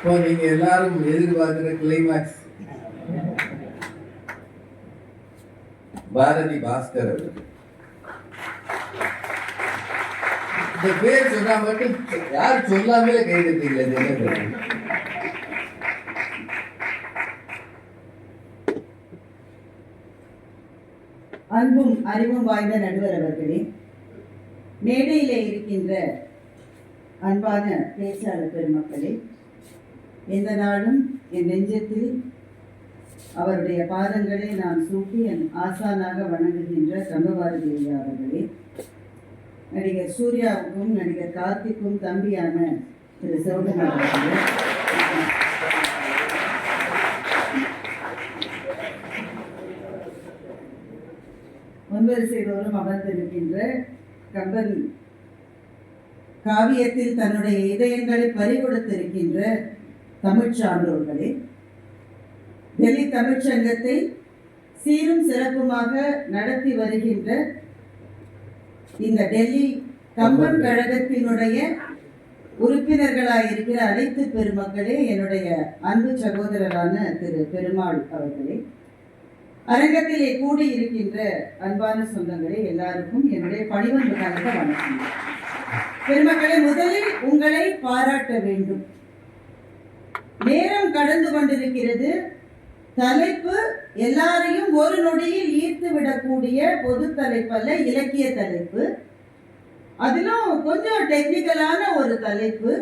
இப்போ நீங்க எல்லாரும் எதிர்பார்க்கிற கிளைமாக்ஸ் பாரதி பாஸ்கர் அவர்கள். இந்த பேர் சொன்னா மட்டும் யாரும் சொல்லாமலே கைதட்டீங்களே. அன்பும் அறிவும் வாய்ந்த நடுவர் அவர்களே, மேடையிலே இருக்கின்ற அன்பான பேச்சாளர் பெருமக்களே, எந்த நாளும் என் நெஞ்சத்தில் அவருடைய பாதங்களை நான் சூட்டி என் ஆசானாக வணங்குகின்ற கம்பபாரதி ஐயா அவர்களே, நடிகர் சூர்யாவுக்கும் நடிகர் கார்த்திக்கும் தம்பியான திரு சிவகுமார் அவர்களே, முன்வரிசைதோறும் அமர்ந்திருக்கின்ற கம்பன் காவியத்தில் தன்னுடைய இதயங்களை பறிகொடுத்திருக்கின்ற தமிழ் சான்றோர்களே, டெல்லி தமிழ்ச்சங்கத்தை சீரும் சிறப்புமாக நடத்தி வருகின்ற இந்த டெல்லி கம்பன் கழகத்தினுடைய உறுப்பினர்களாயிருக்கிற அனைத்து பெருமக்களே, என்னுடைய அன்பு சகோதரரான திரு பெருமாள் அவர்களே, அரங்கத்திலே கூடியிருக்கின்ற அன்பான சொந்தங்களே, எல்லாருக்கும் என்னுடைய பணிவன்பு கலந்த வணக்கம். பெருமக்களே, முதலில் உங்களை பாராட்ட வேண்டும். நேரம் கடந்து கொண்டிருக்கிறது. தலைப்பு எல்லாரையும் ஒரு நொடியில் ஈர்த்து விடக்கூடிய பொது தலைப்பல்ல, இலக்கிய தலைப்பு. அதிலும் கொஞ்சம் டெக்னிக்கலான ஒரு தலைப்பு.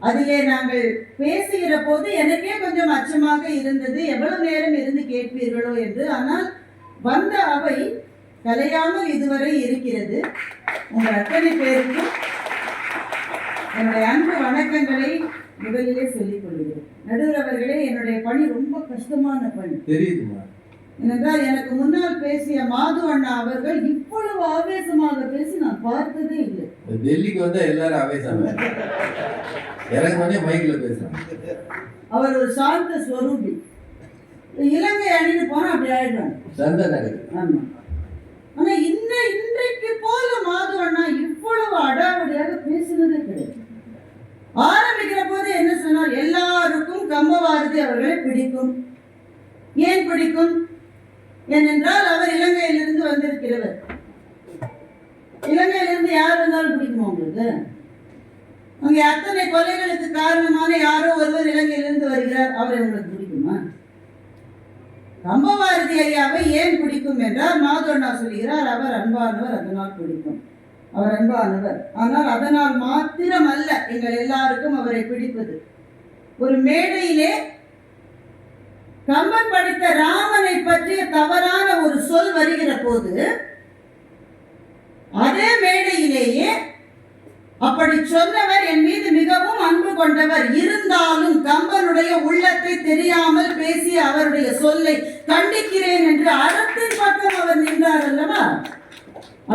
அதிலே நாங்கள் பேசுகிற போது எனக்கே கொஞ்சம் அச்சமாக இருந்தது, எவ்வளவு நேரம் இருந்து கேட்பீர்களோ என்று. ஆனால் வந்த அவை கலையாமல் இதுவரை இருக்கிறது. உங்கள் அத்தனை பேருக்கும் என்னுடைய அன்பு வணக்கங்களை முதலிலே சொல்லிக் கொள்கிறேன். நடுவர் அவர்களே, என்னுடைய பணி ரொம்ப கஷ்டமான பணி. தெரியுதுமா? ஏனென்றால் எனக்கு முன்னால் பேசிய மாது அண்ணா அவர்கள் இவ்வளவு ஆவேசமாக பேசி நான் பார்த்ததே இல்லை. டெல்லிக்கு வந்தா எல்லாரும் ஆவேசமா மைக்ல பேசுறாங்க. அவர் ஒரு சாந்த ஸ்வரூபி. இலங்கை அணின்னு போனா அப்படி ஆயிடுறாங்க. ஆமா. ஆனா இன்றைக்கு போல மாது அண்ணா இவ்வளவு அடாவடியாக பேசினதே கிடையாது. ஆரம்பிக்கிற போது என்ன சொன்னார்? எல்லாருக்கும் கம்பபாரதி அவர்களை பிடிக்கும். ஏன் பிடிக்கும்? ஏனென்றால் அவர் இலங்கையிலிருந்து வந்திருக்கிறவர். இலங்கையிலிருந்து யார் வந்தாலும் பிடிக்குமா உங்களுக்கு? அங்கே அத்தனை கொலைகளுக்கு காரணமான யாரோ ஒருவர் இலங்கையிலிருந்து வருகிறார், அவரை உங்களுக்கு பிடிக்குமா? கம்பபாரதி ஐயாவை ஏன் பிடிக்கும் என்றால் மாதவண்ணா சொல்கிறார், அவர் அன்பானவர், அதனால் பிடிக்கும். அவர் அன்பானவர், ஆனால் அதனால் மாத்திரம் அல்ல எங்கள் எல்லாருக்கும் அவரை பிடிப்பது. ஒரு மேடையிலே கம்பன் படித்த ராமனை பற்றிய தவறான ஒரு சொல் வருகிற போது அதே மேடையிலேயே அப்படி சொன்னவர் என் மீது மிகவும் அன்பு கொண்டவர், இருந்தாலும் கம்பனுடைய உள்ளத்தை தெரியாமல் பேசிய அவருடைய சொல்லை கண்டிக்கிறேன் என்று அறத்தின் பக்கம் அவர் நின்றார் அல்லவா?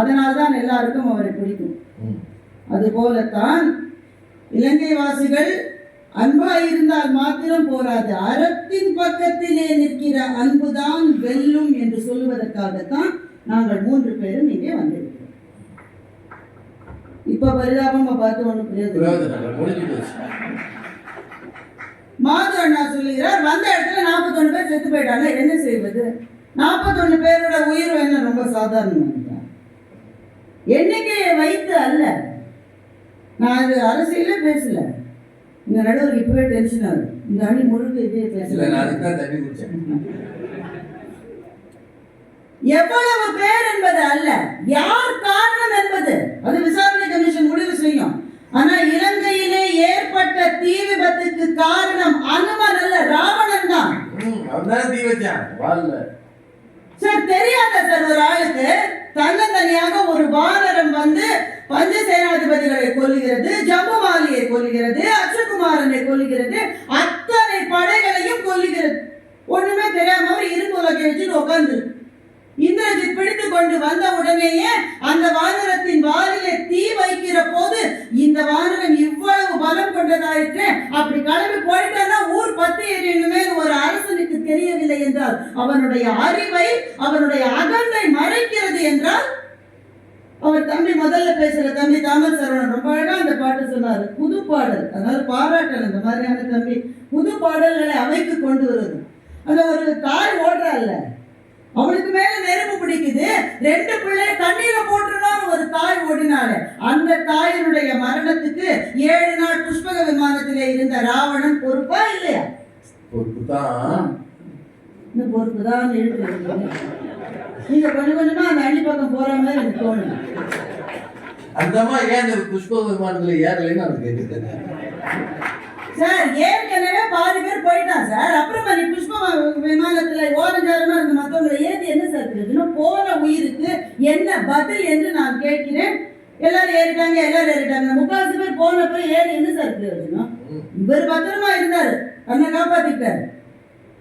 அதனால்தான் எல்லாருக்கும் அவரை பிடிக்கும். அதுபோலத்தான் இலங்கை வாசிகள் அன்பாயிருந்தால் மாத்திரம் போராது, அறத்தின் பக்கத்திலே நிற்கிற அன்புதான் வெல்லும் என்று சொல்லுவதற்காகத்தான் நாங்கள் 3 பேரும் இங்கே வந்திருக்கிறோம். இப்ப பரிதாபமா பார்த்து ஒண்ணு மாது அண்ணா சொல்லுகிறார், வந்த இடத்துல 41 பேர் செத்து போயிட்டாங்க, என்ன செய்வது? 41 பேரோட உயிர் என்ன ரொம்ப சாதாரணம் எண்ணிக்கையை வைத்து அல்ல. நான் அது அரசியலே பேசல. இந்த நடுவர் இப்பவே டென்ஷன் ஆகுது. இந்த அணி முழுக்க இதே பேசல. எவ்வளவு பேர் என்பது அல்ல, யார் காரணம் என்பது அது விசாரணை கமிஷன் முடிவு செய்யும். ஆனா இலங்கையிலே ஏற்பட்ட தீ விபத்துக்கு காரணம் அனுமன் அல்ல, ராவணன் தான். சார் தெரியாத சார், ஒரு ஆளுக்கு தன்னந்தனியாக ஒரு வானரம் வந்து பஞ்ச சேனாதிபதிகளை கொல்லுகிறது, ஜம்புமாலியை கொல்லுகிறது, அச்சுகுமாரனை கொல்லுகிறது, அத்தனை படைகளையும் கொல்லுகிறது. ஒண்ணுமே தெரியாம அவர் இரும்புலகை வச்சுட்டு உட்கார்ந்து இந்திரஜித் பிடித்து கொண்டு வந்த உடனேயே அந்த வானரத்தின் வாலிலே தீ வைக்கிற போது இந்த வானரம் இவ்வளவு பலம் கொண்டதாயிற்று, அப்படி கிளம்பி போயிட்டானா ஊர் பத்தி எறியணுமே ஒரு அரசனுக்கு தெரியவில்லை என்றால் அவனுடைய அறிவை அவனுடைய அகந்தை மறைக்கிறது என்றால் அவர் தம்பி முதல்ல பேசுற தம்பி தாமல் சரவணன் ரொம்ப அழகா அந்த பாட்டு சொன்னாரு. புது பாடல், அதனால பாராட்டல் இந்த மாதிரியான தம்பி. புது பாடல்களை அவைக்கு கொண்டு வருது. அந்த ஒரு தாய் ஓடுறாள்ல, அவளுக்கு மேல நெருப்பு பிடிக்குது, 2 பிள்ளை தண்ணீர போட்டுருந்தாலும் ஒரு தாய் ஓடினால அந்த தாயினுடைய மரணத்துக்கு 7 நாள் புஷ்பக விமானத்திலே இருந்த ராவணன் பொறுப்பா இல்லையா? பொறுப்புதான். இந்த பொறுப்பு தான் எழுத்து. நீங்க கொஞ்சம் கொஞ்சமா அந்த அணி பக்கம் போற மாதிரி எனக்கு தோணுது. அந்தம்மா ஏன் இந்த புஷ்ப விமானத்துல ஏறலைன்னு அவர் கேட்குது. சார் ஏற்கனவே பாதி பேர் போயிட்டான் சார். அப்புறமா நீ புஷ்ப விமானத்துல ஓரஞ்சாரமா இருந்த மற்றவங்களை ஏற்றி என்ன சார் பிரயோஜனம்? போன உயிருக்கு என்ன பதில் என்று நான் கேட்கிறேன். எல்லாரும் ஏறிட்டாங்க. 3/4 பேர் போனப்ப ஏறி என்ன சார் பிரயோஜனம்? இவர் பத்திரமா இருந்தாரு, தன்னை காப்பாத்திட்டாரு.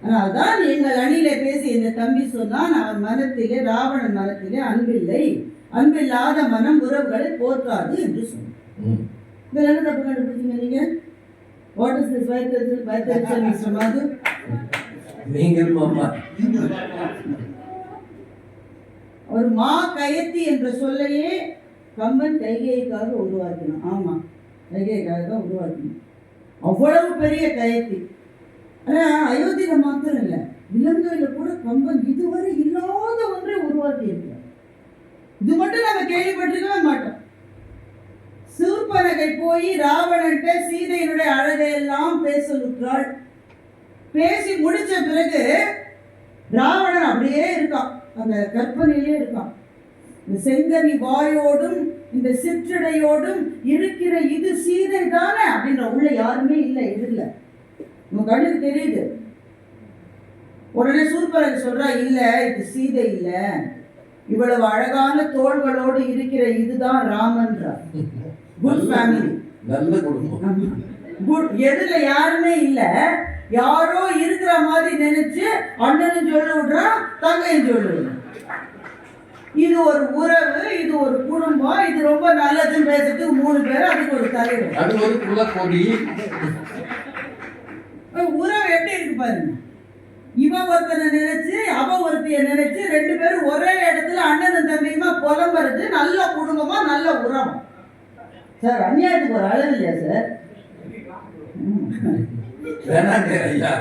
அதனால்தான் எங்கள் அணியில பேசி இந்த தம்பி சொன்னான், அவன் மனத்திலே, ராவணன் மனத்திலே அன்பில்லை, அன்பில்லாத மனம் உறவுகளை போர்க்காது என்று சொன்னான். வேற என்ன தப்பு கண்டுபிடிச்சீங்க நீங்க? What is this வைத்தறிச்சல் மிஸ்டர் மாது? நீங்கள் மாமா ஒரு மா கயத்தி என்ற சொல்லையே கம்பன் கைகேயிக்காக உருவாக்கினான். ஆமா, கைகேயிக்காக தான் உருவாக்கினான். அவ்வளவு பெரிய கயத்தி. ஆனா அயோத்தியில மாத்திரம் இல்லை, இலங்கையில கூட கம்பன் இதுவரை இல்லாத ஒன்றை உருவாக்கி இருக்கிறார். இது மட்டும் நம்ம கேள்விப்பட்டிருக்கவே மாட்டோம். சூர்பனகை போய் ராவணன்ட்ட சீதையினுடைய அழகையெல்லாம் பேசலுற்றாள். பேசி முடிச்ச பிறகு ராவணன் அப்படியே இருக்கான், அந்த கற்பனையிலே இருக்கான். இந்த செங்கனி வாயோடும் இந்த சிற்றடையோடும் இருக்கிற இது சீதை தானே அப்படின்ற உள்ள யாருமே இல்லை, எதிரில் உங்க கண்ணுக்கு தெரியுது. உடனே சூர்பனகை சொல்றா, இல்ல இது சீதை இல்ல, இவ்வளவு அழகான தோள்களோடு இருக்கிற இதுதான் ராமன்றா. குட் ஃபேமிலி, நல்ல குடும்பம், குட். எதுல யாருமே இல்ல, யாரோ இருக்கிற மாதிரி நினைச்சு அண்ணனும் சொல்ல விடுறான், தங்கையும் சொல்ல விடுறான். இது ஒரு உறவு, இது ஒரு குடும்பம், இது ரொம்ப நல்லதுன்னு பேசுறதுக்கு 3 பேர், அதுக்கு ஒரு தலைவர், அது ஒரு குலக்கொடி. உறவு எப்படி இருக்கு பாருங்க. இவன் ஒருத்தனை நினைச்சு அவ ஒருத்தைய நினைச்சு 2 பேரும் ஒரே இடத்துல அண்ணனும் தம்பியுமா புலம்புறது. நல்ல குடும்பமா, நல்ல உறவு. சார் அநியாயத்துக்கு ஒரு அளவு இல்லையா சார்? வேணாங்க ஐயா.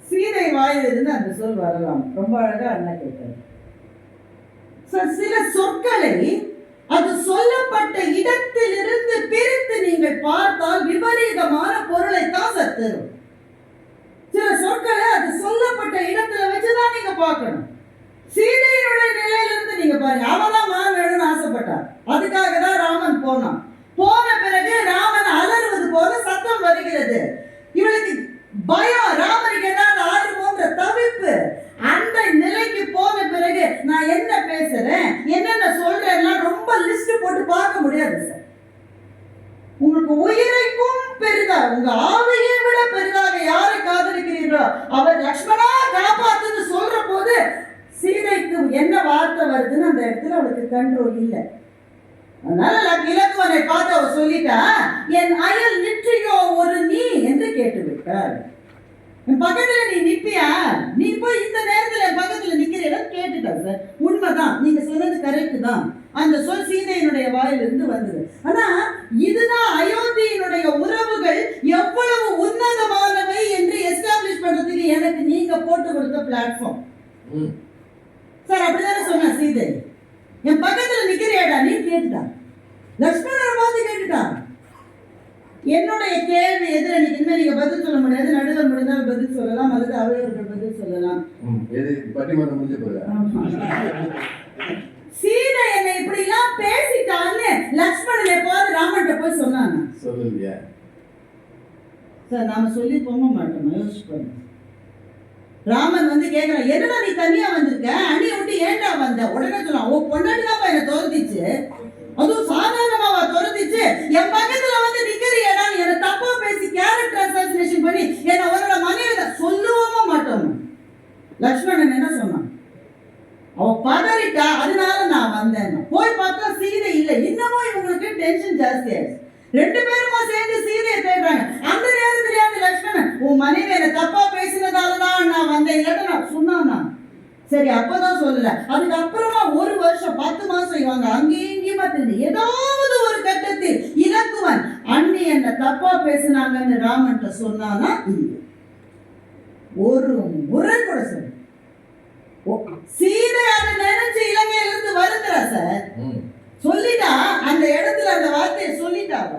சீதை வாயிலிருந்து அந்த சொல் வரலாம். ரொம்ப அழகா அண்ணா கேட்டார். சில சொற்களை அது சொல்லப்பட்ட இடத்திலிருந்து பிரித்து நீங்கள் பார்த்தால் விபரீதமான பொருளை தான் தரும். சில சொற்களை அது சொல்லப்பட்ட இடத்துல வச்சுதான் நீங்க பார்க்கணும். சீதையினுடைய நிலையிலிருந்து நீங்க பாருங்க. அவதான் மான் வேணும்னு ஆசைப்பட்டார், அதுக்காக தான் ராமன் போனான். போன பிறகு ராமன் அலறுவது போல சத்தம் வருகிறது. இவளுக்கு பயம், ராமனுக்கு ஏதாவது ஆடுமோன்ற தவிப்பு. அந்த நிலைக்கு போன பிறகு நான் என்ன பேசுறேன், என்னென்ன சொல்றேன்னா ரொம்ப லிஸ்ட் போட்டு பார்க்க முடியாது சார். உங்களுக்கு உயிரைக்கும் பெரிதா, உங்க ஆவியை விட பெரிதாக யாரை காதலிக்கிறீர்களோ அவர் லக்ஷ்மணா காப்பாத்துன்னு சொல்ற போது சீதைக்கு என்ன வார்த்தை வருதுன்னு அந்த இடத்துல அவளுக்கு கண்ட்ரோல் இல்லை. அதனால இலக்குவனை பார்த்து அவ சொல்லிட்டா, என் அயல் நிற்றையோ ஒரு நீ என்று கேட்டு விட்டார். என் பக்கத்துல நீ நிப்பியா, நீ போய் இந்த நேரத்துல என் பக்கத்துல நிக்கிறேன்னு கேட்டுட்டா சார். உண்மைதான், நீங்க சொன்னது கரெக்ட் தான். அந்த சொல் சீதையினுடைய வாயிலிருந்து வந்தது. ஆனா இதுதான் அயோத்தியினுடைய உறவுகள் எவ்வளவு உன்னதமானவை என்று எஸ்டாப்ளிஷ் பண்றதுக்கு எனக்கு நீங்க போட்டு கொடுத்த பிளாட்ஃபார்ம் சார். அப்படிதானே சொன்ன சீதை, என் பக்கத்துல நிக்கிறியாடா நீ கேட்டுட்டான். லக்ஷ்மணர் பார்த்து கேட்டுட்டான். என்னுடைய கேள்வி எதிர இனிமே நீங்க பதில் சொல்ல முடியாது. நடுவர் முடிந்தால் பதில் சொல்லலாம், அல்லது அவையவர்கள் பதில் சொல்லலாம். சீதை என்னை இப்படி எல்லாம் பேசிட்டான்னு லக்ஷ்மணன் எப்போது ராமன்கிட்ட போய் சொன்னாங்க சொல்லுங்க சார். நாம சொல்லி போக மாட்டோம், யோசிச்சு பாருங்க. ராமன் வந்து கேட்கறான், என்னடா நீ தனியா வந்திருக்க, அணி விட்டு ஏன்டா வந்த? உடனே சொன்னான், ஓ பொண்டாட்டி தான் என்ன துரத்திச்சு, அதுவும் சாதாரணமாவா துரத்திச்சு, என் பக்கத்துல வந்து நிக்கிறியடா, என்ன தப்பா பேசி கேரக்டர் அசாசினேஷன் பண்ணி என்ன அவரோட மனைவி சொல்லுவோமா மாட்டோம். லக்ஷ்மணன் என்ன சொன்னான், அவ பதறிட்டா, அதனால நான் வந்தேன். போய் பார்த்தா சீதை இல்லை. இன்னமும் இவங்களுக்கு டென்ஷன் ஜாஸ்தி ஆயிடுச்சு. 2 பேருமா சேர்ந்து சீதையை தேடுறாங்க. அந்த நேரத்துல லக்ஷ்மணன், உன் மனைவி என்ன தப்பா பேசினதாலதான் நான் வந்தேன், இல்லைன்னா நான் சொன்னான். சரி, அப்பதான் சொல்லல. அதுக்கப்புறமா ஒரு வருஷம் 10 மாசம் இவங்க அங்கேயும் இங்கேயுமா தெரிஞ்சு ஏதாவது ஒரு கட்டத்தில் இலக்குவன் அண்ணி என்ன தப்பா பேசினாங்கன்னு ராமன்ட்ட சொன்னானா? ஒரு முறை கூட சொல்லு. சீதை அதை நினைச்சு இலங்கையில இருந்து வருகிறா சார். சொல்லிட்டா அந்த இடத்துல அந்த வார்த்தையை சொல்லிட்டாவ.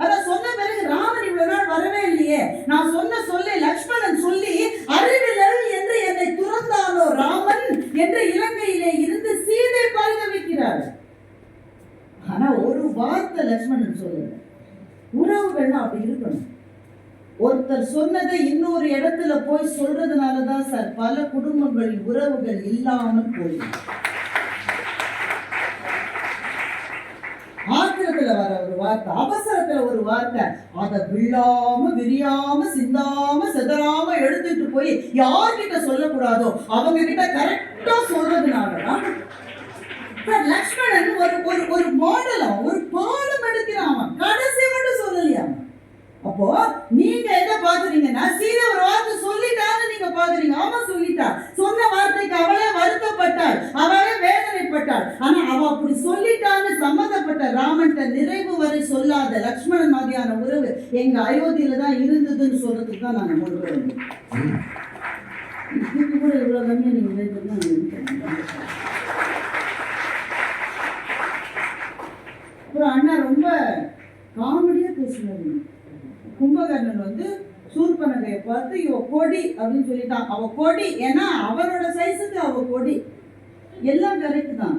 அத சொன்ன பிறகு ராமன் இவ்வளவு நாள் வரவே இல்லையே, நான் சொன்ன சொல்லை லக்ஷ்மணன் சொல்லி அறிவிலல் என்று என்னை துறந்தானோ ராமன் என்று இலங்கையிலே இருந்து சீதை பரிதவிக்கிறார். ஆனா ஒரு வார்த்தை லக்ஷ்மணன் சொல்லல. உறவுகள் அப்படி இருக்கணும். ஒருத்தர் சொன்னதை இன்னொரு இடத்துல போய் சொல்றதுனாலதான் சார் பல குடும்பங்களில் உறவுகள் இல்லாமல் போயிடும். ஆத்திரத்துல வர ஒரு வார்த்தை, அவசரத்துல ஒரு வார்த்தை, அதை விழாம விரியாம சிந்தாம சிதறாம எடுத்துட்டு போய் யார்கிட்ட சொல்லக்கூடாதோ அவங்க கிட்ட கரெக்டா சொல்றதுனாலதான் லக்ஷ்மணன் ஒரு மாடலம், ஒரு பாடம் எடுக்கிறான். கடைசி மட்டும் சொல்லலையா? அப்போ நீங்க எதை பாக்குறீங்கன்னா சீதை ஒரு வார்த்தை சொல்லிட்டான்னு நீங்க பாக்குறீங்க. ஆமா, சொல்லிட்டா. சொன்ன வார்த்தைக்கு அவளே வருத்தப்பட்டாள், அவளே வேதனைப்பட்டாள். ஆனா அவ அப்படி சொல்லிட்டான்னு சம்மந்தப்பட்ட ராமன்ட்ட நிறைவு வரை சொல்லாத லக்ஷ்மணன் மாதிரியான உறவு எங்க அயோத்தியில தான் இருந்ததுன்னு சொல்றதுக்கு தான் நாங்க முழுக்கிறோம். இதுக்கு கூட இவ்வளவு கம்மியா நீங்க அப்புறம் அண்ணா ரொம்ப காமெடியா பேசுனாரு. கும்பகர்ணன் சூர்பனகையை பார்த்து இவ கொடி அப்படின்னு சொல்லிட்டான். அவ கொடி, ஏன்னா அவனோட சைஸுக்கு அவ கொடி. எல்லாம் கரெக்ட் தான்.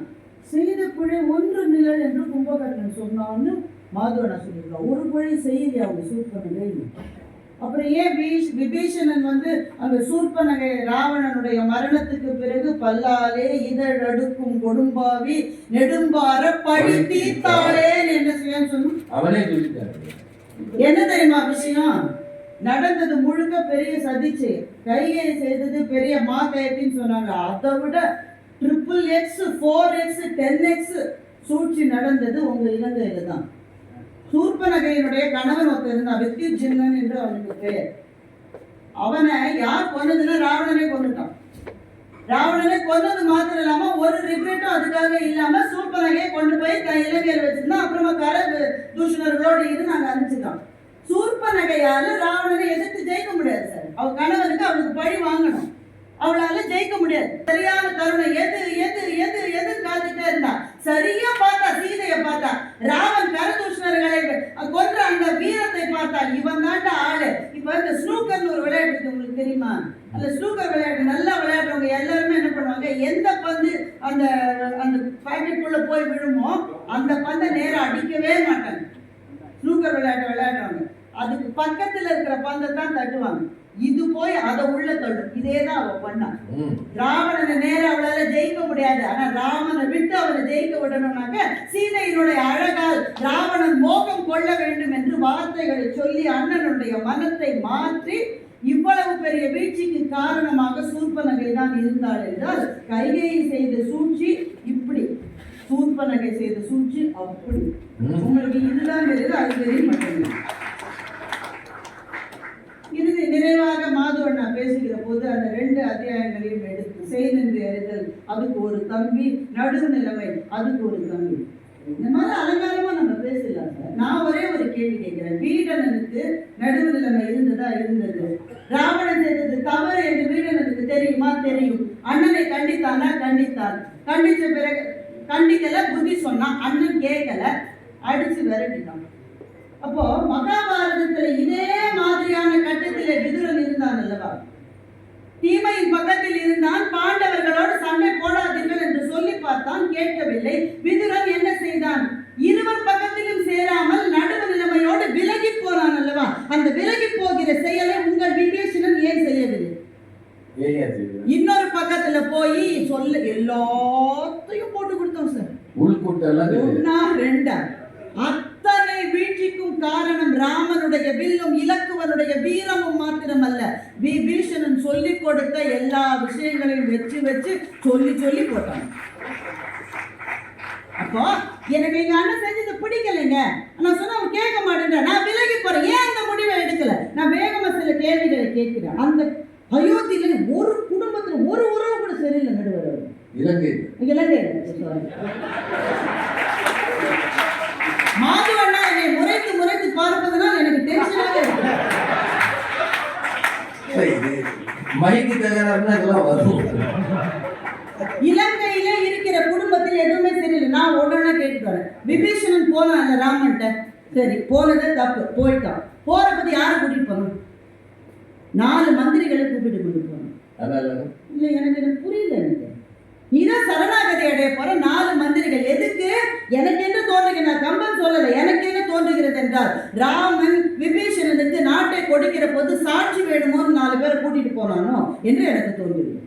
செய்த பிழை ஒன்று நிழல் என்று கும்பகர்ணன் சொன்னான்னு மாதவனா சொல்லியிருக்கான். ஒரு பிழை செய்யலையா அவங்க சூர்பனகை? அப்புறம் ஏன் விபீஷணன் அந்த சூர்பனகை ராவணனுடைய மரணத்துக்கு பிறகு பல்லாலே இதழ் அடுக்கும் கொடும்பாவி நெடும்பார பழி தீர்த்தாளேன்னு என்ன செய்ய சொன்ன? அவனே சொல்லிட்டாரு. என்ன தெரியுமா விஷயம்? நடந்தது முழுக்க பெரிய சதிச்சு, கைகை செய்தது பெரிய மாக்கயத்தின்னு சொன்னாங்க. அதை விட XXX 4x 10x சூழ்ச்சி நடந்தது உங்க இலங்கையில தான். சூர்பனகையினுடைய கணவன் ஒருத்தர் இருந்தான், வித்யுஜின்னன் என்று அவனுக்கு பெயர். அவனை யார் கொன்னதுன்னா ராவணனே கொண்டுட்டான். ராவணனை கொன்னது மாத்திரம் இல்லாம ஒரு ரிக்ரெட்டும் அதுக்காக இல்லாம சூர்பனகையை கொண்டு போய் இலங்கையில் வச்சிருந்தோம். அப்புறமா கர தூஷணர்களோடு இருந்து நாங்க அனுப்பிச்சிட்டோம். சூர்பனகையால ராவணனை எதிர்த்து ஜெயிக்க முடியாது சார். அவ கணவனுக்கு அவளுக்கு பழி வாங்கணும், அவளால ஜெயிக்க முடியாது. சரியான தருணம் எது எது எது எது காத்துட்டே இருந்தா. சரியா பார்த்தா சீதையை பார்த்தா, ராவன் கரதூஷணர்களை கொன்ற அந்த வீரத்தை பார்த்தா இவன் தாண்டா ஆளு. இப்ப இந்த ஸ்னூக்கர்னு ஒரு விளையாட்டு உங்களுக்கு தெரியுமா? அந்த ஸ்னூக்கர் விளையாட்டு நல்லா விளையாடுறவங்க எல்லாருமே என்ன பண்ணுவாங்க, எந்த பந்து அந்த அந்த பாக்கெட்டுக்குள்ள போய் விழுமோ அந்த பந்தை நேரம் அடிக்கவே மாட்டாங்க. ஸ்னூக்கர் விளையாட்டு விளையாடுறவங்க அதுக்கு பக்கத்துல இருக்கிற பந்தை தான் தட்டுவாங்க. இது போய் அதை உள்ள தள்ளும். இதேதான் அவ பண்ணா. ராவணனை நேரம் அவளால ஜெயிக்க முடியாது. ஆனா ராமனை விட்டு அவனை ஜெயிக்க விடணும்னாக்க சீதையினுடைய அழகால் ராவணன் மோகம் கொள்ள வேண்டும் என்று வார்த்தைகளை சொல்லி அண்ணனுடைய மனத்தை மாற்றி இவ்வளவு பெரிய வீழ்ச்சிக்கு காரணமாக சூர்பனகை தான் இருந்தாள் என்றால் கைகேயி செய்த சூழ்ச்சி இப்படி, சூர்பனகை செய்த சூழ்ச்சி அப்படி. உங்களுக்கு இதுதான் தெரியுது, அது தெரிய மாட்டேங்குது. இறுதி நிறைவாக மாதவண்ணா பேசுகிற போது அந்த 2 அத்தியாயங்களையும் எடுத்து செய்தி அறிதல், அதுக்கு ஒரு தம்பி, நடுவு நிலைமை, அதுக்கு ஒரு தம்பி. இந்த மாதிரி அலங்காரமா நம்ம பேசலாம் சார். நான் ஒரே ஒரு கேள்வி கேட்கிறேன். வீடனனுக்கு நடுவு நிலைமை இருந்ததா? இருந்தது. ராவணன் செய்தது தவறு என்று வீடனனுக்கு தெரியுமா? தெரியும். அண்ணனை கண்டித்தானா? கண்டித்தான். கண்டிச்ச பிறகு கண்டிக்கல, புத்தி சொன்னா, அண்ணன் கேட்கல, அடிச்சு விரட்டிட்டான். அப்போ மகாபாரதத்துல இதே மாதிரியான கட்டத்திலே விதுரன் இருந்தான் அல்லவா? தீமையின் பக்கத்தில் இருந்தான். பாண்டவர்களோடு சண்டை போடாதீர்கள் என்று சொல்லி பார்த்தான், கேட்கவில்லை. விதுரன் என்ன செய்தான்? இருவர் பக்கத்திலும் சேராமல் நடுவு நிலைமையோடு விலகி போனான் அல்லவா? அந்த விலகி போகிற செயலை உங்கள் விபீஷணன் ஏன் செய்யவில்லை? இன்னொரு பக்கத்துல போய் சொல்ல எல்லாத்தையும் போட்டு கொடுத்தோம் சார். ஒன்னா ரெண்டா அத்தனை வீழ்ச்சிக்கும் காரணம் ராமனுடைய வில்லும் இலக்குவனுடைய வீரமும் மாத்திரமல்ல, விபீஷணன் சொல்லி கொடுத்த எல்லா விஷயங்களையும் வச்சு வச்சு சொல்லி சொல்லி போட்டாங்க. அப்போ எனக்கு எங்க அண்ணன் செஞ்சது பிடிக்கலைங்க, நான் சொன்ன அவன் கேட்க மாட்டேன், நான் விலகி போறேன். ஏன் அந்த முடிவை எடுக்கல? நான் வேகமா சில கேள்விகளை கேட்கிறேன். அந்த அயோத்தியில ஒரு குடும்பத்துல ஒரு உறவு கூட மட்டும் சரியில்லை நடுவர். இலங்கை சாரி மாதுவண்ணா என்னை முறைத்து முறைத்து பார்ப்பதனால் எனக்கு டென்ஷனாக இருக்கு. மைக்கு தகராறுனா இதெல்லாம் வரும். இலங்கையில இருக்கிற குடும்பத்தில் எதுவுமே சரியில்லை. நான் உடனே கேட்டுக்கிறேன். விபீஷணன் போனான் அந்த ராமன்ட்ட, சரி போனதே தப்பு, போயிட்டான். போற பத்தி யாரை கூட்டிட்டு போகணும்? 4 மந்திரிகளை கூப்பிட்டு கொண்டு போகணும். இல்லை எனக்கு புரியல. எனக்கு நீதான் சரணாகதி அடைய போற 4 மந்திரிகள் எதுக்கு? எனக்கு என்ன தோன்றுகிறது, நான் கம்பன் சொல்லலை, எனக்கு என்ன தோன்றுகிறது என்றால் ராமன் விபீஷணனுக்கு நாட்டை கொடுக்கிற போது சாட்சி வேணுமோன்னு 4 பேரை கூட்டிட்டு போனானோ என்று எனக்கு தோன்றுகிறது.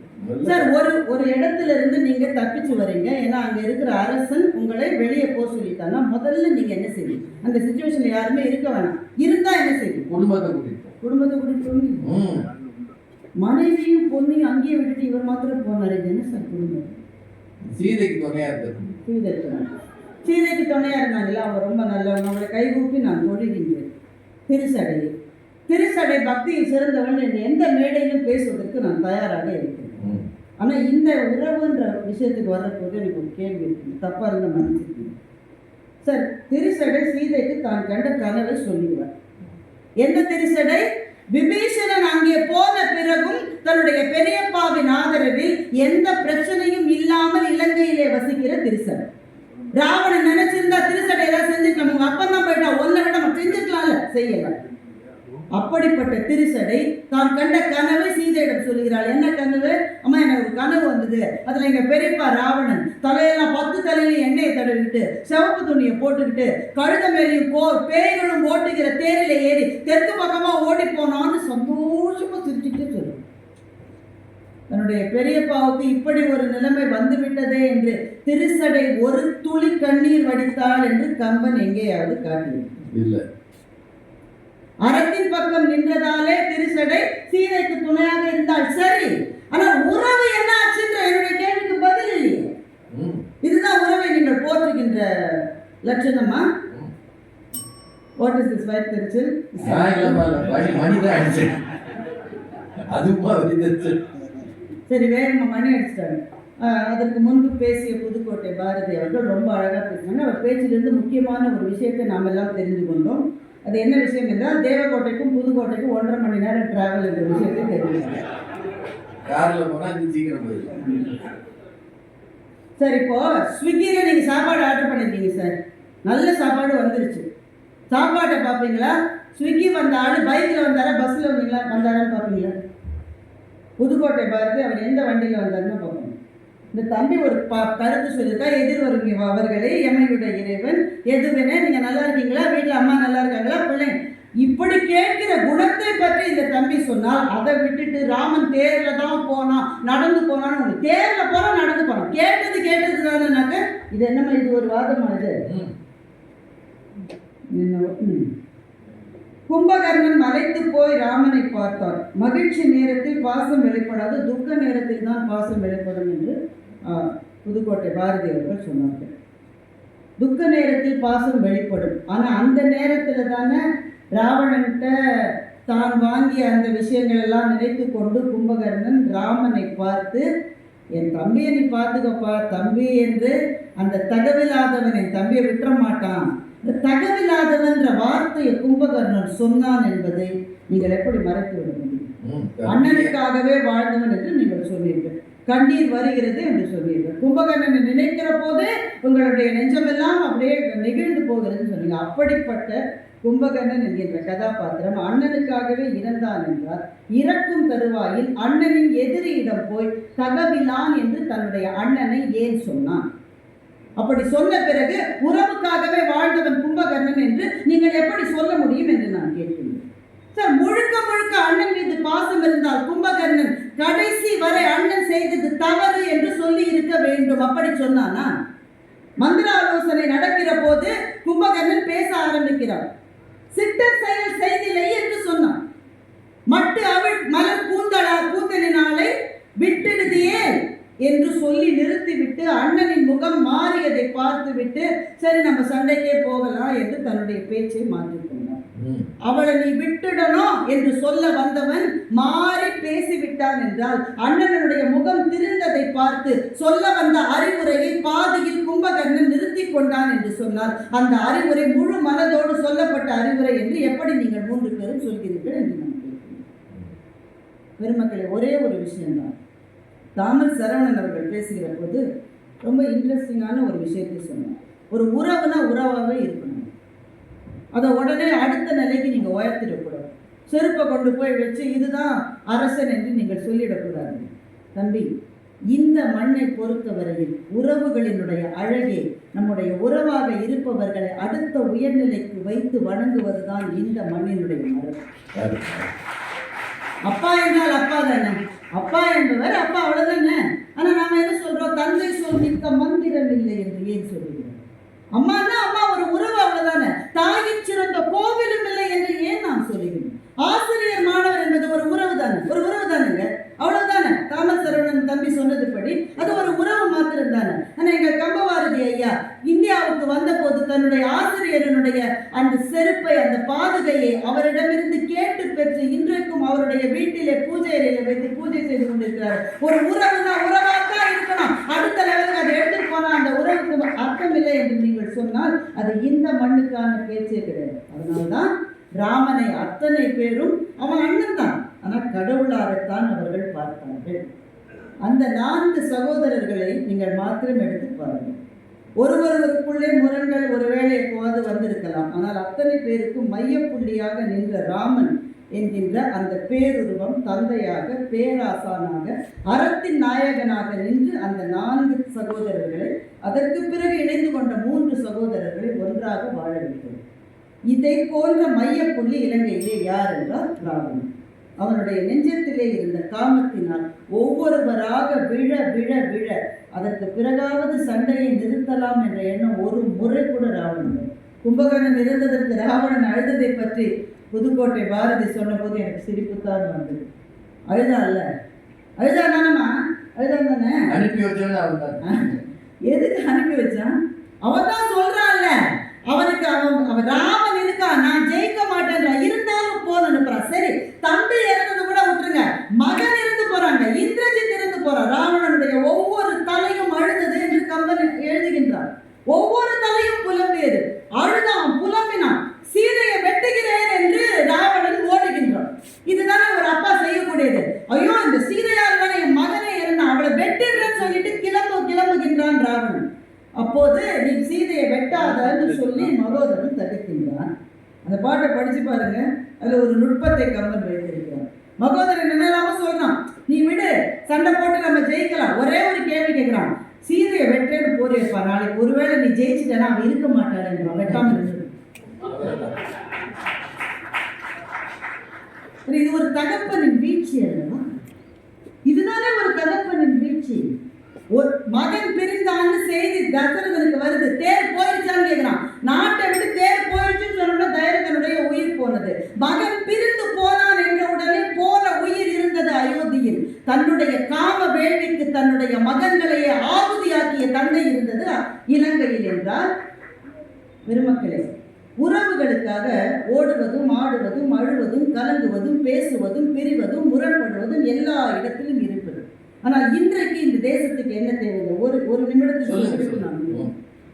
சார் ஒரு இடத்துல இருந்து நீங்க தப்பிச்சு வரீங்க, ஏன்னா அங்க இருக்கிற அரசன் உங்களை வெளியே போக சொல்லிட்டானா முதல்ல நீங்க என்ன செய்வீங்க? அந்த சிச்சுவேஷன்ல யாருமே இருக்க வேணாம், இருந்தா என்ன செய்வீங்க? குடும்பத்தை கூட்டிட்டு மனைவியும் பொண்ணையும் அங்கேயே விட்டுட்டு இவர் மாத்திரம் போனாரு. என்ன சார் குடும்பம்? சீதைக்கு துணையா இருந்தாங்களா, அவங்க ரொம்ப நல்லவங்க. அவங்களை கைகூப்பி நான் தொழுகின்றேன். திருசடை பக்தியில் சிறந்தவன் என்று எந்த மேடையிலும் பேசுவதற்கு நான் தயாராக இருக்கிறேன். ஆனால் இந்த உறவுன்ற விஷயத்துக்கு வர்றபோது எனக்கு ஒரு கேள்வி இருக்கு, தப்பா இருந்த மன்னிச்சிருக்கீங்க சார். திருசடை சீதைக்கு தான் கண்ட கனவை சொல்லிடுவார். எந்த திருசடை? விபீஷணன் அங்கே போன பிறகும் தன்னுடைய பெரியப்பாவின் ஆதரவில் எந்த பிரச்சனையும் இல்லாமல் இலங்கையிலே வசிக்கிற திருசடை. ராவணன் நினைச்சிருந்தா திருசடை ஏதாவது செஞ்சுக்கலாம், உங்க அப்பா தான் போயிட்டா, ஒன்ன விட செஞ்சுக்கலாம்ல, செய்யல. அப்படிப்பட்ட திருசடை தான் கண்ட கனவை சீதையிடம் சொல்கிறாள். என்ன கனவு? அம்மா எனக்கு ஒரு கனவு வந்தது, அதுல எங்க பெரியப்பா ராவணன் தலையெல்லாம் 10 தலையிலையும் எண்ணெயை தடவிட்டு சிவப்பு துணியை போட்டுக்கிட்டு கழுத மேலையும் பேய்களும் ஓட்டுகிற தேரில ஏறி தெற்கு பக்கமா ஓடி போனான்னு சந்தோஷமா சிரிச்சுட்டு சொல்லுவோம். தன்னுடைய பெரியப்பாவுக்கு இப்படி ஒரு நிலைமை வந்துவிட்டதே என்று திருசடை ஒரு துளி கண்ணீர் வடித்தாள் என்று கம்பன் எங்கேயாவது காட்டினார். அறத்தின் பக்கம் நின்றதாலே திருசடை சீதைக்கு துணையாக இருந்தால் சரி, ஆனால் உறவு என்ன ஆச்சுன்ற என்னுடைய கேள்விக்கு பதில் இல்லையே. இதுதான் உறவை நீங்கள் போற்றுகின்ற லட்சணமா? What is this white pencil? சரி வேகமா மணி அடிச்சிட்டாங்க. அதற்கு முன்பு பேசிய புதுக்கோட்டை பாரதி அவர்கள் ரொம்ப அழகாக பேசினாங்க. அவர் பேச்சிலிருந்து முக்கியமான ஒரு விஷயத்தை நாம் எல்லாம் தெரிந்து கொண்டோம். அது என்ன விஷயம் என்றால் தேவக்கோட்டைக்கும் புதுக்கோட்டைக்கும் 1.5 மணி நேரம் டிராவல் என்ற விஷயத்தை தெரிஞ்சுக்கணும். சார் இப்போ ஸ்விக்கியில் நீங்கள் சாப்பாடு ஆர்டர் பண்ணியிருக்கீங்க சார், நல்ல சாப்பாடு வந்துருச்சு. சாப்பாட்டை பார்ப்பீங்களா? ஸ்விக்கி வந்த ஆள் பைக்கில் வந்தாரா பஸ்ஸில் வந்தாரான்னு பார்ப்பீங்களா? புதுக்கோட்டை பாரதி அவர் எந்த வண்டியில் வந்தாருன்னு பார்ப்போம். இந்த தம்பி ஒரு கருத்து சொல்லியிருக்கா, எதிர் வருங்க அவர்களே எமையுடைய இறைவன் எதுவுமே நீங்கள் நல்லா இருக்கீங்களா, வீட்டில் அம்மா நல்லா இருக்காங்களா, பிள்ளைங்க இப்படி கேட்கிற குணத்தை பற்றி இந்த தம்பி சொன்னால் அதை விட்டுட்டு ராமன் தேர்ல தான் போனான் நடந்து போனான்னு ஒன்று, தேர்ல போனா நடந்து போனான், கேட்டது தானேனாக்க இது என்னமா இது ஒரு வாதமா? இது கும்பகர்ணன் மலைத்து போய் ராமனை பார்த்தார். மகிழ்ச்சி நேரத்தில் பாசம் வெளிப்படாது, துக்க நேரத்தில் தான் பாசம் வெளிப்படும் என்று புதுக்கோட்டை பாரதி அவர்கள் சொன்னார்கள். துக்க நேரத்தில் பாசம் வெளிப்படும், ஆனால் அந்த நேரத்தில் தானே ராவணன்கிட்ட தான் வாங்கிய அந்த விஷயங்கள் எல்லாம் நினைத்து கொண்டு கும்பகர்ணன் ராமனை பார்த்து என் தம்பியை நீ பார்த்துக்கப்பா தம்பி என்று, அந்த தகவில்லாதவன் என் தம்பியை விட்டுற மாட்டான், இந்த தகவில்லாதவன்ற வார்த்தையை கும்பகர்ணன் சொன்னான் என்பதை நீங்கள் எப்படி மறைத்து விட முடியும்? அண்ணனுக்காகவே வாழ்ந்தவன் என்று நீங்கள் சொன்னீர்கள், கண்ணீர் வருகிறது என்று சொன்னீர்கள், கும்பகர்ணனை நினைக்கிற போது உங்களுடைய நெஞ்சமெல்லாம் அப்படியே நெகிழ்ந்து போகிறதுன்னு சொன்னீங்க. அப்படிப்பட்ட கும்பகர்ணன் என்கின்ற கதாபாத்திரம் அண்ணனுக்காகவே இறந்தான் என்றார். இறக்கும் தருவாயில் அண்ணனின் எதிரியிடம் போய் தகவிலான் என்று தன்னுடைய அண்ணனை ஏன் சொன்னான்? அப்படி சொன்ன பிறகு உறவுக்காகவே வாழ்ந்தவன் கும்பகர்ணன் என்று நீங்கள் எப்படி சொல்ல முடியும் என்று நான் கேட்கிறேன். சார் முழுக்க முழுக்க அண்ணன் மீது பாசம் இருந்தால் கும்பகர்ணன் கடைசி வரை அண்ணன் செய்தது தவறு என்று சொல்லி இருக்க வேண்டும். அப்படி சொன்னானா? மந்திர ஆலோசனை நடக்கிற போது கும்பகர்ணன் பேச ஆரம்பிக்கிறார். சிட்டர் செயல் செய்தில்லை என்று சொன்னான். மட்டு அவள் மலர் கூந்தலினாலே விட்டிடுதியே என்று சொல்லி நிறுத்திவிட்டு அண்ணனின் முகம் மாறியதை பார்த்துவிட்டு சரி நம்ம சண்டைக்கே போகலாம் என்று தன்னுடைய பேச்சை மாற்றிக்கொண்டார். அவளை நீ விட்டுடணும் என்று சொல்ல வந்தவன் மாறி பேசிவிட்டான் என்றால் அண்ணனுடைய முகம் திருந்ததை பார்த்து சொல்ல வந்த அறிவுரையை பாதியில் கும்பகர்ணன் நிறுத்தி கொண்டான் என்று சொன்னால் அந்த அறிவுரை முழு மனதோடு சொல்லப்பட்ட அறிவுரை என்று எப்படி நீங்கள் 3 பேரும் சொல்கிறீர்கள் என்று நான் கேட்கிறேன். பெருமக்களே, ஒரே ஒரு விஷயம்தான். தாமல் சரவணன் அவர்கள் பேசுகிற போது ரொம்ப இன்ட்ரெஸ்டிங்கான ஒரு விஷயத்தை சொன்னார். ஒரு உறவுனா உறவாகவே இருக்கணும். அதை உடனே அடுத்த நிலைக்கு நீங்கள் உயர்த்திடக்கூடாது. செருப்பை கொண்டு போய் வச்சு இதுதான் அரசன் என்று நீங்கள் சொல்லிடக்கூடாது. தம்பி, இந்த மண்ணை பொறுத்தவரையில் உறவுகளினுடைய அழகே நம்முடைய உறவாக இருப்பவர்களை அடுத்த உயர்நிலைக்கு வைத்து வணங்குவதுதான் இந்த மண்ணினுடைய மரபு. அப்பா என்றால் அப்பா தானே, அப்பா என்பவர் அப்பா, அவ்வளவுதானே. ஆனா நாம என்ன சொல்றோம்? தந்தை சொல் மிக்க மந்திரம் இல்லை என்று ஏன் சொல்லுகிறோம்? அம்மானா அம்மா, ஒரு உறவு, அவ்வளவுதானே. தாயின் சிறந்த கோவிலும் இல்லை என்று ஏன் நாம் சொல்லுகிறோம்? ஆசிரியர் மாணவர் என்பது ஒரு உறவு தானே, ஒரு உறவு தானுங்க, அவ்வளவுதானே. தாமல் சரவணன் தம்பி சொன்னதுபடி அது ஒரு உறவு மாத்திரம் தானே. ஆனா எங்க கம்பவாரதி ஐயா இந்தியாவுக்கு வந்த போது தன்னுடைய ஆசிரியரனுடைய அந்த செருப்பை, அந்த பாதுகையை அவரிடமிருந்து கேட்டு பெற்று இன்றைக்கும் அவருடைய வீட்டிலே பூஜை அறையில வைத்து பூஜை செய்து கொண்டிருக்கிறார். ஒரு உறவுனா உறவாத்தான் இருக்கணும். அடுத்த லெவலுக்கு அதை எடுத்துட்டு போனா அந்த உறவுக்கு அர்த்தம் இல்லை என்று நீங்கள் சொன்னால் அது இந்த மண்ணுக்கான பேச்சே கிடையாது. அதனால்தான் ராமனை அத்தனை பேரும் அவன் அண்ணன் தான், ஆனால் கடவுளாகத்தான் அவர்கள் பார்த்தார்கள். அந்த 4 சகோதரர்களை நீங்கள் மாத்திரம் எடுத்து பாருங்கள். ஒருவருக்குள்ளே முரண்கள் ஒருவேளை எப்போது வந்திருக்கலாம். ஆனால் அத்தனை பேருக்கும் மையப்புள்ளியாக நின்ற ராமன் என்கின்ற அந்த பேருருவம் தந்தையாக, பேராசானாக, அறத்தின் நாயகனாக நின்று அந்த 4 சகோதரர்களை, அதற்கு பிறகு இணைந்து கொண்ட 3 சகோதரர்களை ஒன்றாக வாழ வைத்தது. இதை போன்ற மையப்புள்ளி இலங்கையிலே யார் என்றால் ராவணன். அவனுடைய நெஞ்சத்திலே இருந்த காமத்தினால் ஒவ்வொருவராக விழ விழ விழ அதற்கு பிறகாவது சண்டையை நிறுத்தலாம் என்ற எண்ணம் ஒரு முறை கூட ராவணன். கும்பகர்ணன் இருந்ததற்கு ராவணன் அழுததை பற்றி புதுக்கோட்டை பாரதி சொன்ன போது எனக்கு சிரிப்புத்தான் வந்தது. அழுதா இல்ல, அழுதா தானம்மா, அழுதா தானே. அனுப்பி வச்சான். எதுக்கு அனுப்பி வச்சான்? அவன் தான் சொல்றான்ல, அவனுக்கு அவன் ராமன் இருக்கா, நான் ஜெயிக்க மாட்டேன், இருந்தாலும் போன் அனுப்புறான். சரி, தம்பி இறந்தது கூட விட்டுருங்க, மகன் இருந்து போறாங்க, இந்திரஜித் இருந்து போறான். ராவணனுடைய ஒவ்வொரு தலையும் அழுதது என்று கம்பன் எழுதுகின்றான். ஒவ்வொரு தலையும் புலம்பேறு, அழுதான், புலம்பினான், சீதையை வெட்டுகிறேன் என்று ராவணன் ஓடுகின்றான். இதுதானே ஒரு அப்பா செய்யக்கூடியது. ஐயோ, இந்த சீதையால் தானே என் மகனை இருந்தான், அவளை வெட்டுறேன்னு சொல்லிட்டு கிளம்புகின்றான் ராவணன். அப்போது நீ சீதையை வெட்டாதன்னு சொல்லி மகோதரன் தடுக்கின்றான். அந்த பாட்டை படிச்சு பாருங்க, அதுல ஒரு நுட்பத்தை கம்பன் வைத்திருக்கிறான். மகோதரன் என்னெல்லாம சொல்றான், நீ விடு, சண்டை போட்டு நம்ம ஜெயிக்கலாம். ஒரே ஒரு கேள்வி கேட்கிறான், சீதையை வெட்டேன்னு போறேப்பா, நாளைக்கு ஒருவேளை நீ ஜெயிச்சுட்டேன்னா அவன் இருக்க மாட்டான், வெட்டாம இருந்து. இது ஒரு தகப்பனின் வீழ்ச்சி அல்லவா? இதுதானே ஒரு தகப்பனின் வீழ்ச்சி. ஒரு மகன் பிரிந்தான்னு செய்தி தசரதனுக்கு வருது. தேர் போயிடுச்சான்னு கேட்கிறான். நாட்டை விட்டு தேர் போயிடுச்சுன்னு சொன்னா தயரதனுடைய உயிர் போனது. மகன் பிரிந்து போனான் என்ற உடனே போன உயிர் இருந்தது அயோத்தியில். தன்னுடைய காம வேள்விக்கு தன்னுடைய மகன்களையே ஆகுதியாக்கிய தந்தை இருந்தது இலங்கையில் என்றால், பெருமக்களே, உறவுகளுக்காக ஓடுவதும் ஆடுவதும் அழுவதும் கலங்குவதும் பேசுவதும் பிரிவதும் முரண்படுவதும் எல்லா இடத்திலும் இருப்பது. ஆனால் இன்றைக்கு இந்த தேசத்துக்கு என்ன தேவை? ஒரு நிமிடத்துக்கு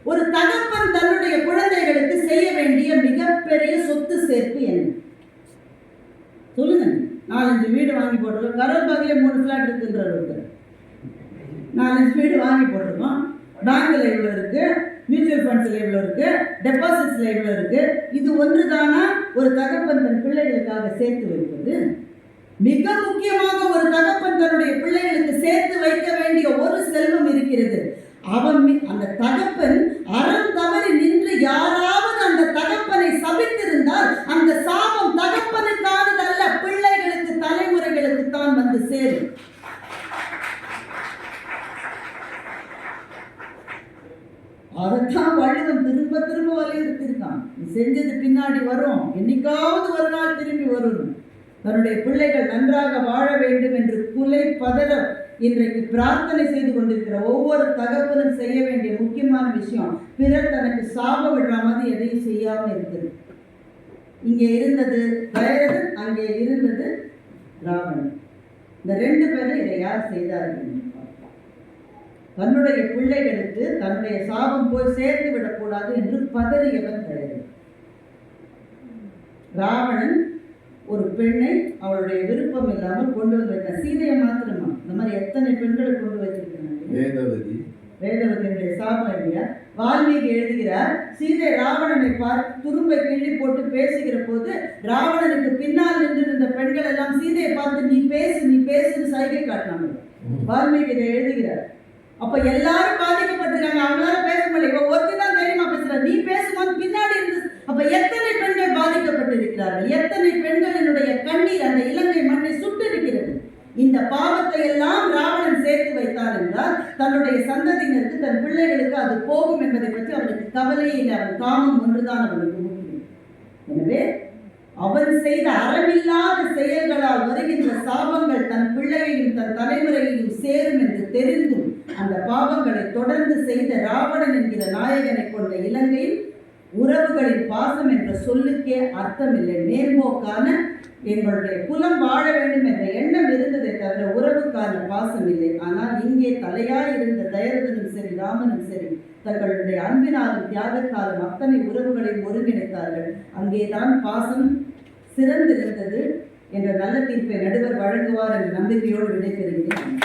ஒரு தகப்பன் தன்னுடைய குழந்தைகளுக்கு செய்ய வேண்டிய மிகப்பெரிய சொத்து சேர்ப்பு என்ன சொல்லுங்க. 4-5 வீடு வாங்கி போட்டிருக்கோம். கரோல்பாகிலே 3 ஃபிளாட் இருக்குன்ற ஒருத்தர் 4-5 வீடு வாங்கி போட்டிருக்கோம். பேங்க்ல இவ்வளோ இருக்கு, மியூச்சுவல் ஃபண்ட்ஸ்ல இவ்வளோ இருக்கு, டெபாசிட்ஸ்ல இவ்வளோ இருக்கு. இது ஒன்று தானா ஒரு தகப்பன் தன் பிள்ளைகளுக்காக சேர்த்து வைப்பது? மிக முக்கியமாக ஒரு தகப்பன் தன்னுடைய பிள்ளைகளுக்கு சேர்த்து வைக்க வேண்டிய ஒரு செல்வம் இருக்கிறது. அவன் அந்த தகப்பன் அறம் தவறி நின்று யாராவது அந்த தகப்பனை சபித்திருந்தால் அந்த சாபம் தகப்பனுக்கானதல்ல, பிள்ளைகளுக்கு, தலைமுறைகளுக்கு தான் வந்து சேரும். அதைத்தான் வள்ளுவன் திரும்ப திரும்ப வலியுறுத்திருக்கான். நீ செஞ்சது பின்னாடி வரும், என்னைக்காவது ஒரு நாள் திரும்பி வரும். தன்னுடைய பிள்ளைகள் நன்றாக வாழ வேண்டும் என்று குலை பதற இன்றைக்கு பிரார்த்தனை செய்து கொண்டிருக்கிற ஒவ்வொரு தகப்பனும் செய்ய வேண்டிய முக்கியமான விஷயம், பிறர் தனக்கு சாப விடுற மாதிரி எதையும் செய்யாமல் இருக்குது. இங்கே இருந்தது தயரதன், அங்கே இருந்தது ராவணன். இந்த 2 பேரும் இதை யார் செய்தார்கள்? தன்னுடைய பிள்ளைகளுக்கு தன்னுடைய சாபம் போய் சேர்த்து விடக்கூடாது என்று பதறியவன் தயரதன். ராவணன் ஒரு பெண்ணை அவளுடைய விருப்பம் இல்லாமல் கொண்டு வந்து வைத்தார். சீதையை மாத்திரமா? இந்த மாதிரி எத்தனை பெண்களை கொண்டு வச்சிருக்கிறாங்க. வேதவதியுடைய சாபம் இல்லையா? வால்மீகி எழுதுகிறார், சீதை ராவணனை பார்த்து துரும்பை கிள்ளி போட்டு பேசுகிற போது ராவணனுக்கு பின்னால் நின்றிருந்த பெண்கள் எல்லாம் சீதையை பார்த்து நீ பேசுன்னு சைகை காட்டினாங்க. வால்மீகி இதை எழுதுகிறார். அப்ப எல்லாரும் பாதிக்கப்பட்டிருக்காங்க, அவங்களால பேச முடியல. இவ ஒருத்தி தான் தைரியமா பேசுற, நீ பேசுமான்னு பின்னாடி இருந்து. அப்ப எத்தனை பெண்கள் பாதிக்கப்பட்டிருக்கிறார்கள், எத்தனை பெண்களினுடைய கண்ணீர் அந்த இலங்கை மண்ணை சுட்டு இருக்கிறது. இந்த பாவத்தை எல்லாம் ராவணன் சேர்த்து வைத்தார் என்றால் தன்னுடைய சந்ததியினருக்கு, தன் பிள்ளைகளுக்கு அது போகும் என்பதை பற்றி அவனுக்கு கவலையே இல்லை. அவன் காமம் ஒன்றுதான் அவனுக்கு முக்கியம். எனவே அவன் செய்த அறமில்லாத செயல்களால் வருகின்ற சாபங்கள் தன் பிள்ளையையும் தன் தலைமுறையையும் சேரும் என்று தெரிந்தும் அந்த பாவங்களை தொடர்ந்து செய்த ராவணன் என்கிற நாயகனை கொண்ட இலங்கையில் உறவுகளின் பாசம் என்ற சொல்லுக்கே அர்த்தமில்லை. மேம்போக்கான எங்களுடைய குலம் வாழ வேண்டும் என்ற எண்ணம் இருந்ததை தவிர உறவுக்கான பாசம் இல்லை. ஆனால் இங்கே தலையாய் இருந்த தயரதனும் சரி ராமனும் சரி தங்களுடைய அன்பினாலும் தியாகத்தாலும் அத்தனை உறவுகளையும் ஒருங்கிணைத்தார்கள். அங்கேதான் பாசம் சிறந்திருந்தது என்ற நல்ல தீர்ப்பை நடுவர் வழங்குவார் என்ற நம்பிக்கையோடு விடைபெறுகிறேன்.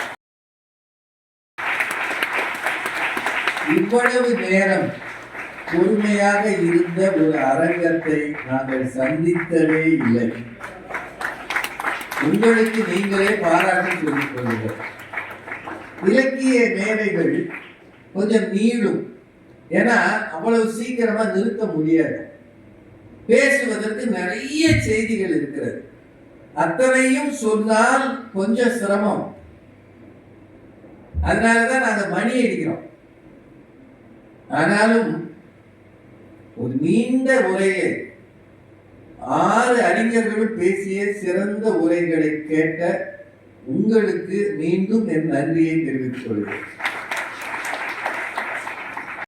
இவ்வளவு நேரம் பொறுமையாக இருந்த ஒரு அரங்கத்தை நாங்கள் சந்தித்ததே இல்லை. உங்களுக்கு நீங்களே பாராட்டி சொல்லிக் கொள்ளுங்கள். இலக்கிய மேடைகள் கொஞ்சம் நீளும், ஏன்னா அவ்வளவு சீக்கிரமா நிறுத்த முடியாது. பேசுவதற்கு நிறைய செய்திகள் இருக்கிறது. அத்தனையும் சொன்னால் கொஞ்சம் சிரமம். அதனாலதான் நாங்க மணி அடிக்கிறோம். ஆனாலும் ஒரு நீண்ட உரையை 6 அறிஞர்களும் பேசிய சிறந்த உரைகளை கேட்ட உங்களுக்கு மீண்டும் என் நன்றியை தெரிவித்துக் கொள்கிறேன்.